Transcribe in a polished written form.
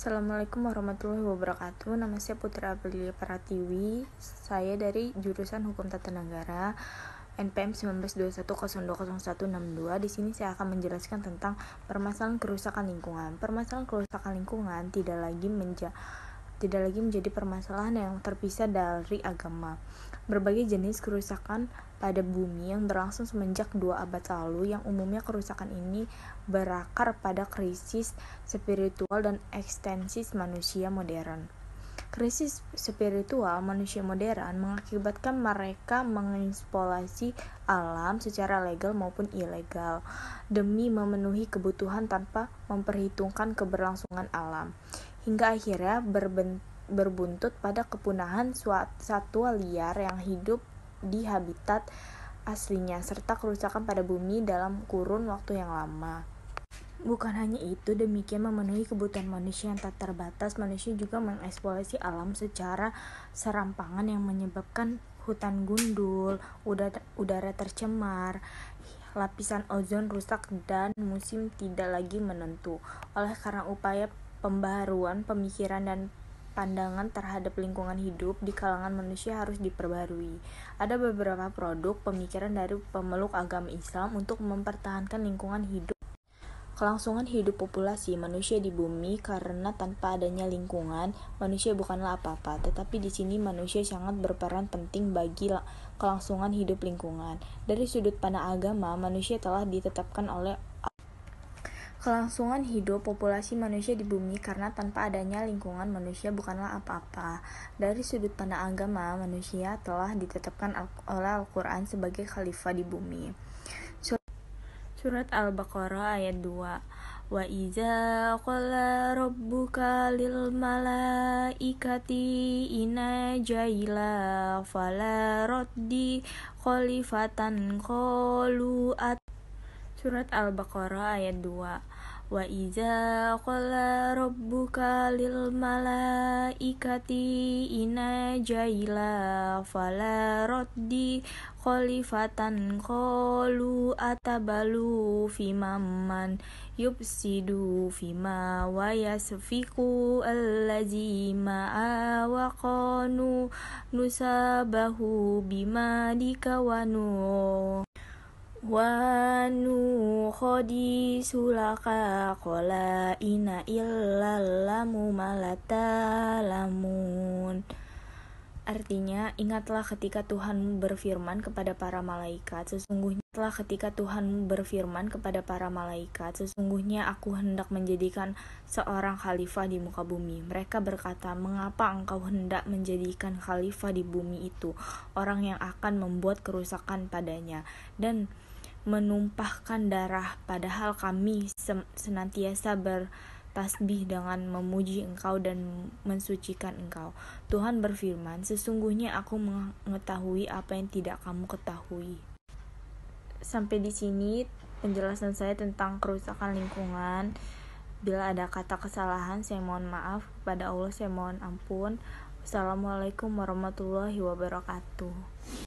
Assalamualaikum warahmatullahi wabarakatuh. Nama saya Putra Aprilia Pratiwi. Saya dari jurusan Hukum Tata Negara NPM 1921020162. Di sini saya akan menjelaskan tentang permasalahan kerusakan lingkungan. Permasalahan kerusakan lingkungan tidak lagi menjadi permasalahan yang terpisah dari agama. Berbagai jenis kerusakan pada bumi yang berlangsung semenjak 2 abad lalu, yang umumnya kerusakan ini berakar pada krisis spiritual dan eksistensi manusia modern. Krisis spiritual manusia modern mengakibatkan mereka mengeksplorasi alam secara legal maupun ilegal demi memenuhi kebutuhan tanpa memperhitungkan keberlangsungan alam, hingga akhirnya berbuntut pada kepunahan satwa liar yang hidup di habitat aslinya, serta kerusakan pada bumi dalam kurun waktu yang lama. Bukan hanya itu, demikian memenuhi kebutuhan manusia yang tak terbatas, manusia juga mengeksplorasi alam secara serampangan yang menyebabkan hutan gundul, udara tercemar, lapisan ozon rusak, dan musim tidak lagi menentu. Oleh karena upaya pembaharuan pemikiran dan pandangan terhadap lingkungan hidup di kalangan manusia harus diperbarui. Ada beberapa produk pemikiran dari pemeluk agama Islam untuk mempertahankan lingkungan hidup. Kelangsungan hidup populasi manusia di bumi, karena tanpa adanya lingkungan, manusia bukanlah apa-apa. Tetapi di sini manusia sangat berperan penting bagi kelangsungan hidup lingkungan. Dari sudut pandang agama, manusia telah ditetapkan oleh kelangsungan hidup populasi manusia di bumi, karena tanpa adanya lingkungan manusia bukanlah apa-apa. Dari sudut pandang agama, manusia telah ditetapkan oleh Al-Quran sebagai khalifah di bumi. Surat Al-Baqarah ayat 2. Wa iza qala rabbuka lil malaikati inna jaila fala raddi khalifatan qalu Surat Al-Baqarah ayat 2. Wa iza qala rabbuka lil malaikati inna jaila fala raddi khalifatan qalu atabalu fiman yubsidu fima wa yasfiku allazi ma'a wa qanu nusabahu bima dikawanu wa nu khodi sulaka qala ina illallamu malatalamun. Artinya, ingatlah ketika Tuhan berfirman kepada para malaikat, sesungguhnya aku hendak menjadikan seorang khalifah di muka bumi. Mereka berkata, mengapa engkau hendak menjadikan khalifah di bumi itu orang yang akan membuat kerusakan padanya dan menumpahkan darah, padahal kami senantiasa bertasbih dengan memuji engkau dan mensucikan engkau. Tuhan berfirman, sesungguhnya aku mengetahui apa yang tidak kamu ketahui. Sampai di sini penjelasan saya tentang kerusakan lingkungan. Bila ada kata kesalahan, saya mohon maaf. Kepada Allah saya mohon ampun. Wassalamualaikum warahmatullahi wabarakatuh.